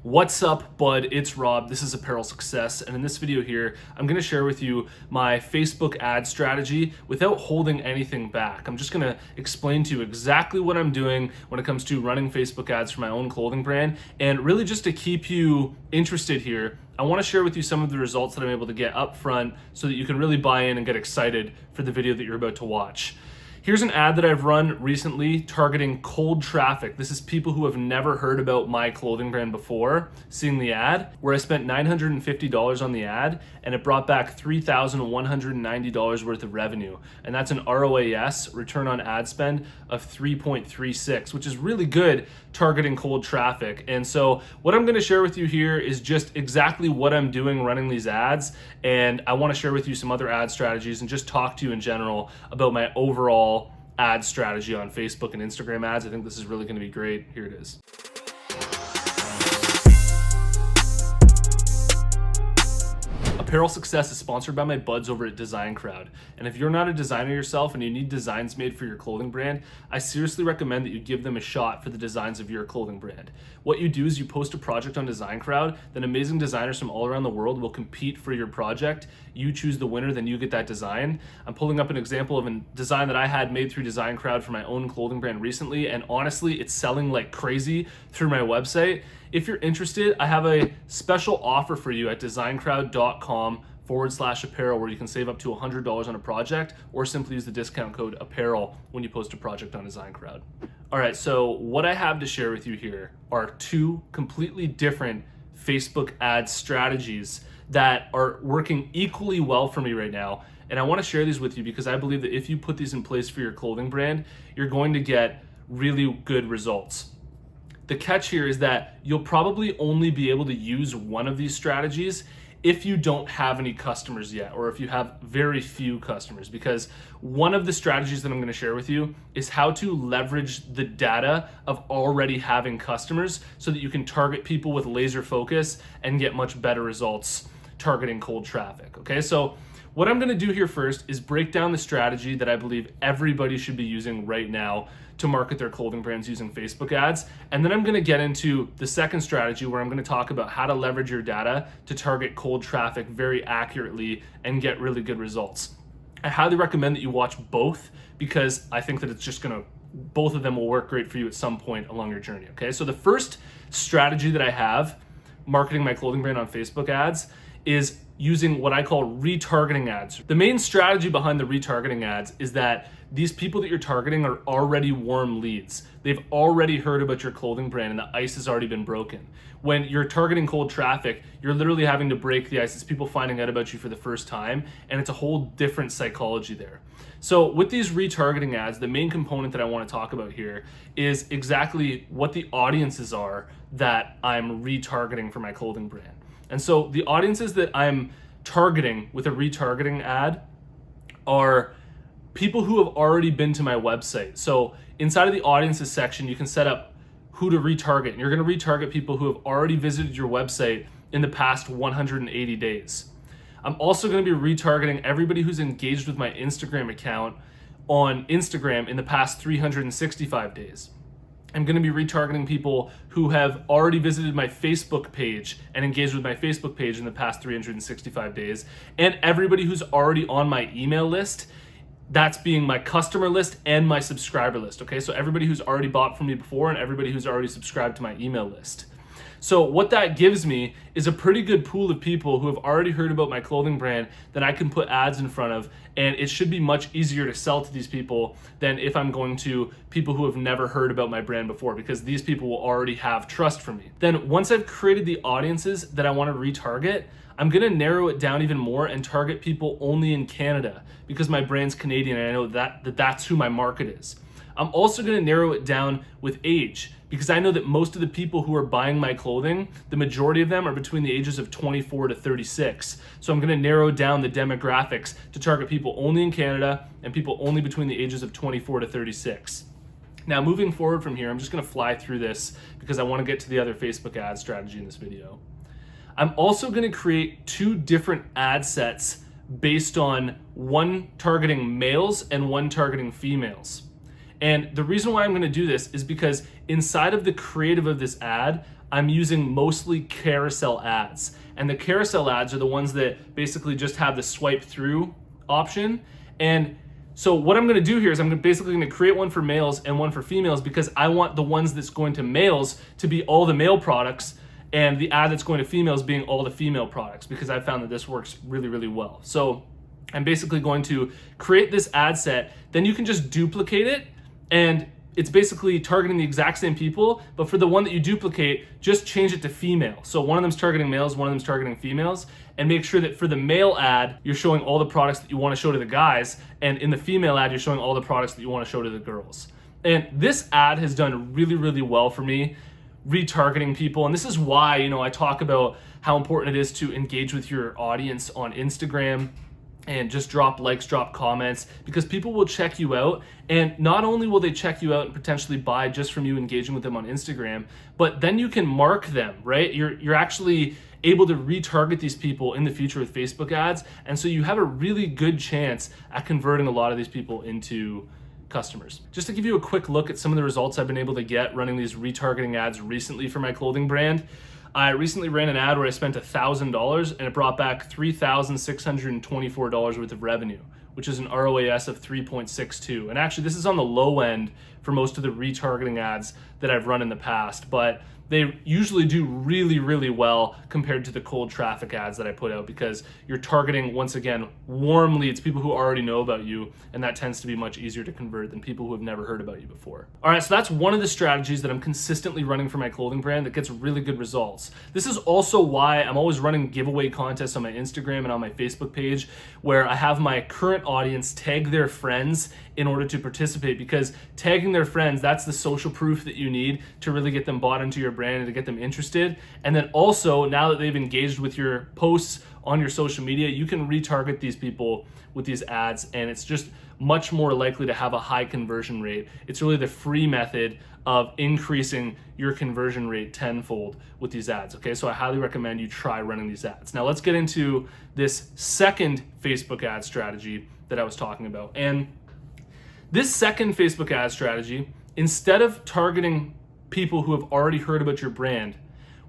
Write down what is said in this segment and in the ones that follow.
What's up, bud? It's Rob. This is Apparel Success, and in this video here, I'm going to share with you my Facebook ad strategy without holding anything back. I'm just going to explain to you exactly what I'm doing when it comes to running Facebook ads for my own clothing brand, and really just to keep you interested here, I want to share with you some of the results that I'm able to get up front so that you can really buy in and get excited for the video that you're about to watch. Here's an ad that I've run recently targeting cold traffic. This is people who have never heard about my clothing brand before seeing the ad, where I spent $950 on the ad and it brought back $3,190 worth of revenue. And that's an ROAS, return on ad spend, of 3.36, which is really good targeting cold traffic. And so what I'm going to share with you here is just exactly what I'm doing running these ads. And I want to share with you some other ad strategies and just talk to you in general about my overall ad strategy on Facebook and Instagram ads. I think this is really going to be great. Here it is. Apparel Success is sponsored by my buds over at Design Crowd. And if you're not a designer yourself and you need designs made for your clothing brand, I seriously recommend that you give them a shot for the designs of your clothing brand. What you do is you post a project on Design Crowd, then amazing designers from all around the world will compete for your project. You choose the winner, then you get that design. I'm pulling up an example of a design that I had made through Design Crowd for my own clothing brand recently, and honestly, it's selling like crazy through my website. If you're interested, I have a special offer for you at designcrowd.com/apparel where you can save up to $100 on a project, or simply use the discount code apparel when you post a project on Design Crowd. All right, so what I have to share with you here are two completely different Facebook ad strategies that are working equally well for me right now. And I want to share these with you because I believe that if you put these in place for your clothing brand, you're going to get really good results. The catch here is that you'll probably only be able to use one of these strategies if you don't have any customers yet, or if you have very few customers, because one of the strategies that I'm going to share with you is how to leverage the data of already having customers so that you can target people with laser focus and get much better results targeting cold traffic. Okay, so what I'm going to do here first is break down the strategy that I believe everybody should be using right now to market their clothing brands using Facebook ads. And then I'm going to get into the second strategy where I'm going to talk about how to leverage your data to target cold traffic very accurately and get really good results. I highly recommend that you watch both because I think that it's just going to, both of them will work great for you at some point along your journey. Okay, so the first strategy that I have marketing my clothing brand on Facebook ads is using what I call retargeting ads. The main strategy behind the retargeting ads is that these people that you're targeting are already warm leads. They've already heard about your clothing brand and the ice has already been broken. When you're targeting cold traffic, you're literally having to break the ice. It's people finding out about you for the first time, and it's a whole different psychology there. So with these retargeting ads, the main component that I want to talk about here is exactly what the audiences are that I'm retargeting for my clothing brand. And so the audiences that I'm targeting with a retargeting ad are people who have already been to my website. So inside of the audiences section, you can set up who to retarget. And you're going to retarget people who have already visited your website in the past 180 days. I'm also going to be retargeting everybody who's engaged with my Instagram account on Instagram in the past 365 days. I'm going to be retargeting people who have already visited my Facebook page and engaged with my Facebook page in the past 365 days. And everybody who's already on my email list, that's being my customer list and my subscriber list. Okay, so everybody who's already bought from me before and everybody who's already subscribed to my email list. So what that gives me is a pretty good pool of people who have already heard about my clothing brand that I can put ads in front of, and it should be much easier to sell to these people than if I'm going to people who have never heard about my brand before, because these people will already have trust for me. Then once I've created the audiences that I want to retarget, I'm going to narrow it down even more and target people only in Canada because my brand's Canadian and I know that's who my market is. I'm also going to narrow it down with age because I know that most of the people who are buying my clothing, the majority of them are between the ages of 24 to 36. So I'm going to narrow down the demographics to target people only in Canada and people only between the ages of 24 to 36. Now, moving forward from here, I'm just going to fly through this because I want to get to the other Facebook ad strategy in this video. I'm also going to create two different ad sets based on one targeting males and one targeting females. And the reason why I'm going to do this is because inside of the creative of this ad, I'm using mostly carousel ads. And the carousel ads are the ones that basically just have the swipe through option. And so what I'm gonna do here is I'm basically gonna create one for males and one for females, because I want the ones that's going to males to be all the male products, and the ad that's going to females being all the female products, because I found that this works really, really well. So I'm basically going to create this ad set, then you can just duplicate it, and it's basically targeting the exact same people, but for the one that you duplicate, just change it to female. So one of them's targeting males, one of them's targeting females, and make sure that for the male ad, you're showing all the products that you want to show to the guys, and in the female ad, you're showing all the products that you want to show to the girls. And this ad has done really, really well for me, retargeting people. And this is why, I talk about how important it is to engage with your audience on Instagram, and just drop likes, drop comments, because people will check you out. And not only will they check you out and potentially buy just from you engaging with them on Instagram, but then you can mark them, right? You're actually able to retarget these people in the future with Facebook ads. And so you have a really good chance at converting a lot of these people into customers. Just to give you a quick look at some of the results I've been able to get running these retargeting ads recently for my clothing brand. I recently ran an ad where I spent $1,000 and it brought back $3,624 worth of revenue, which is an ROAS of 3.62. And actually, this is on the low end for most of the retargeting ads that I've run in the past, but they usually do really, really well compared to the cold traffic ads that I put out, because you're targeting, once again, warm leads, people who already know about you, and that tends to be much easier to convert than people who have never heard about you before. All right, so that's one of the strategies that I'm consistently running for my clothing brand that gets really good results. This is also why I'm always running giveaway contests on my Instagram and on my Facebook page, where I have my current audience tag their friends in order to participate, because tagging their friends, that's the social proof that you need to really get them bought into your brand and to get them interested. And then also, now that they've engaged with your posts on your social media, you can retarget these people with these ads, and it's just much more likely to have a high conversion rate. It's really the free method of increasing your conversion rate tenfold with these ads, okay? So I highly recommend you try running these ads. Now let's get into this second Facebook ad strategy that I was talking about. And this second Facebook ad strategy, instead of targeting people who have already heard about your brand,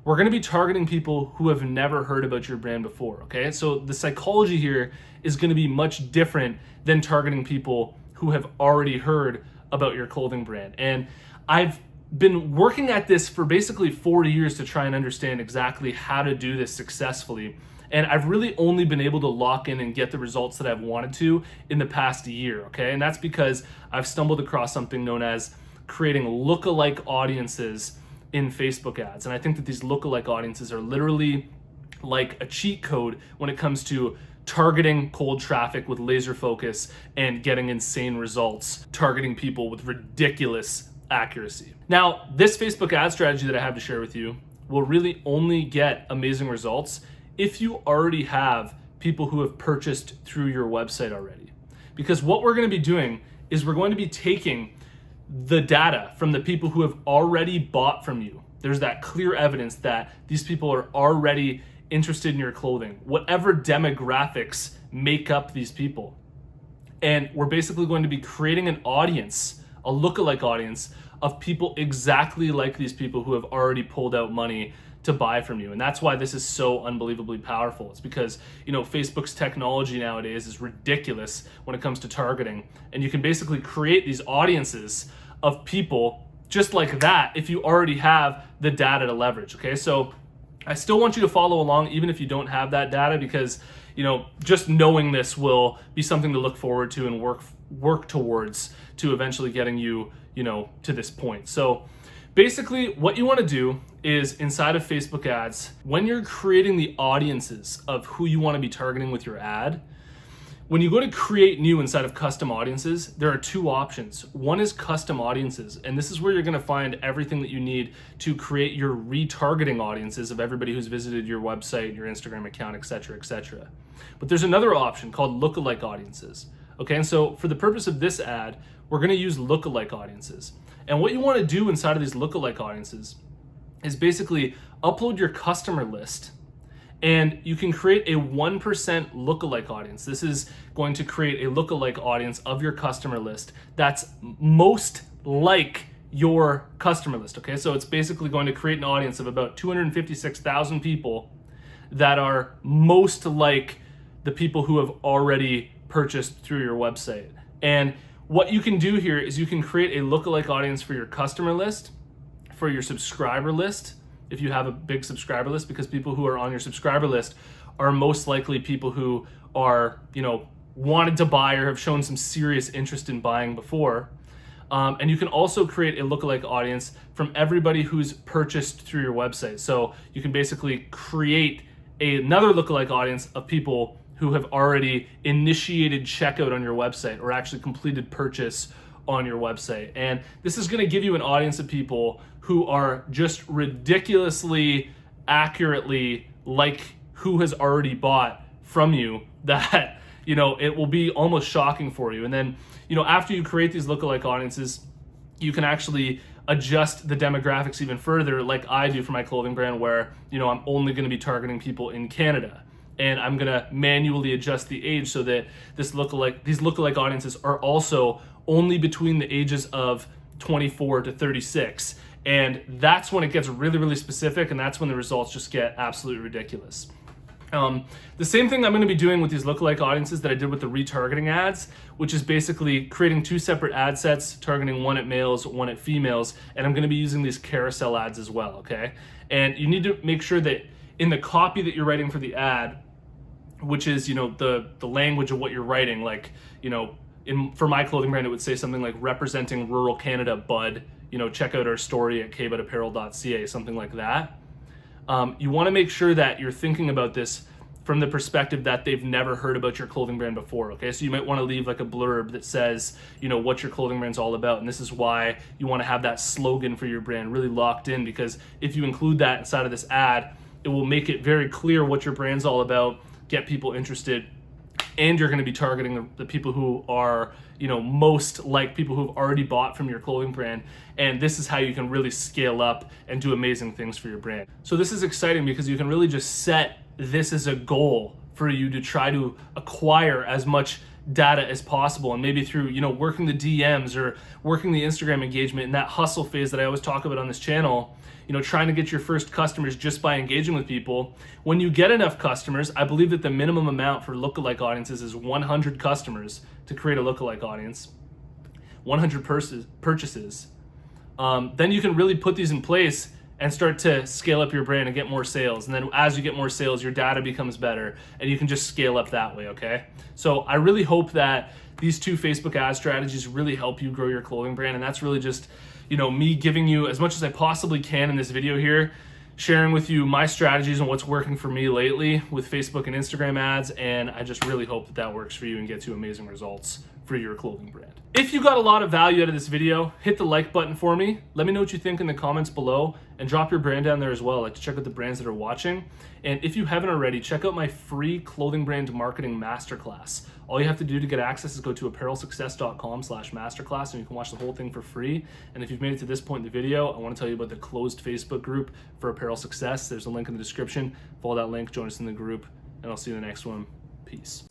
we're going to be targeting people who have never heard about your brand before, okay? So the psychology here is going to be much different than targeting people who have already heard about your clothing brand. And I've been working at this for basically 4 years to try and understand exactly how to do this successfully. And I've really only been able to lock in and get the results that I've wanted to in the past year, okay? And that's because I've stumbled across something known as creating lookalike audiences in Facebook ads. And I think that these lookalike audiences are literally like a cheat code when it comes to targeting cold traffic with laser focus and getting insane results, targeting people with ridiculous accuracy. Now, this Facebook ad strategy that I have to share with you will really only get amazing results if you already have people who have purchased through your website already. Because what we're going to be doing is we're going to be taking the data from the people who have already bought from you. There's that clear evidence that these people are already interested in your clothing, whatever demographics make up these people. And we're basically going to be creating an audience, a lookalike audience of people exactly like these people who have already pulled out money to buy from you. And that's why this is so unbelievably powerful. It's because, Facebook's technology nowadays is ridiculous when it comes to targeting. And you can basically create these audiences of people just like that if you already have the data to leverage, okay? So I still want you to follow along even if you don't have that data, because, just knowing this will be something to look forward to and work towards to eventually getting you, to this point. So basically, what you want to do is inside of Facebook ads, when you're creating the audiences of who you want to be targeting with your ad, when you go to create new inside of custom audiences, there are two options. One is custom audiences, and this is where you're going to find everything that you need to create your retargeting audiences of everybody who's visited your website, your Instagram account, etc., etc. But there's another option called lookalike audiences. Okay, and so for the purpose of this ad, we're going to use lookalike audiences. And what you want to do inside of these lookalike audiences is basically upload your customer list, and you can create a 1% lookalike audience. This is going to create a lookalike audience of your customer list that's most like your customer list, okay? So it's basically going to create an audience of about 256,000 people that are most like the people who have already purchased through your website. And what you can do here is you can create a lookalike audience for your customer list, for your subscriber list, if you have a big subscriber list, because people who are on your subscriber list are most likely people who are, wanted to buy or have shown some serious interest in buying before. And you can also create a lookalike audience from everybody who's purchased through your website. So you can basically create another lookalike audience of people who have already initiated checkout on your website or actually completed purchase on your website. And this is going to give you an audience of people who are just ridiculously accurately like who has already bought from you, that it will be almost shocking for you. And then after you create these lookalike audiences, you can actually adjust the demographics even further, like I do for my clothing brand, where I'm only going to be targeting people in Canada, and I'm going to manually adjust the age so that these lookalike audiences are also only between the ages of 24 to 36. And that's when it gets really, really specific, and that's when the results just get absolutely ridiculous. The same thing I'm going to be doing with these lookalike audiences that I did with the retargeting ads, which is basically creating two separate ad sets, targeting one at males, one at females, and I'm going to be using these carousel ads as well, okay? And you need to make sure that in the copy that you're writing for the ad, which is, the language of what you're writing, like, for my clothing brand, it would say something like representing rural Canada, bud, check out our story at kbudapparel.ca, something like that. You want to make sure that you're thinking about this from the perspective that they've never heard about your clothing brand before, okay? So you might want to leave like a blurb that says, what your clothing brand's all about. And this is why you want to have that slogan for your brand really locked in, because if you include that inside of this ad, it will make it very clear what your brand's all about, get people interested, and you're going to be targeting the people who are, most like people who have already bought from your clothing brand. And this is how you can really scale up and do amazing things for your brand. So this is exciting because you can really just set this as a goal for you to try to acquire as much data as possible. And maybe through, working the DMs or working the Instagram engagement in that hustle phase that I always talk about on this channel, trying to get your first customers just by engaging with people. When you get enough customers, I believe that the minimum amount for lookalike audiences is 100 customers to create a lookalike audience, 100 purchases. Then you can really put these in place and start to scale up your brand and get more sales. And then as you get more sales, your data becomes better and you can just scale up that way, okay? So I really hope that these two Facebook ad strategies really help you grow your clothing brand. And that's really just, me giving you as much as I possibly can in this video here, sharing with you my strategies and what's working for me lately with Facebook and Instagram ads. And I just really hope that that works for you and gets you amazing results for your clothing brand. If you got a lot of value out of this video, hit the like button for me. Let me know what you think in the comments below, and drop your brand down there as well. I like to check out the brands that are watching. And if you haven't already, check out my free clothing brand marketing masterclass. All you have to do to get access is go to apparelsuccess.com/masterclass, and you can watch the whole thing for free. And if you've made it to this point in the video, I want to tell you about the closed Facebook group for Apparel Success. There's a link in the description. Follow that link, join us in the group, and I'll see you in the next one. Peace.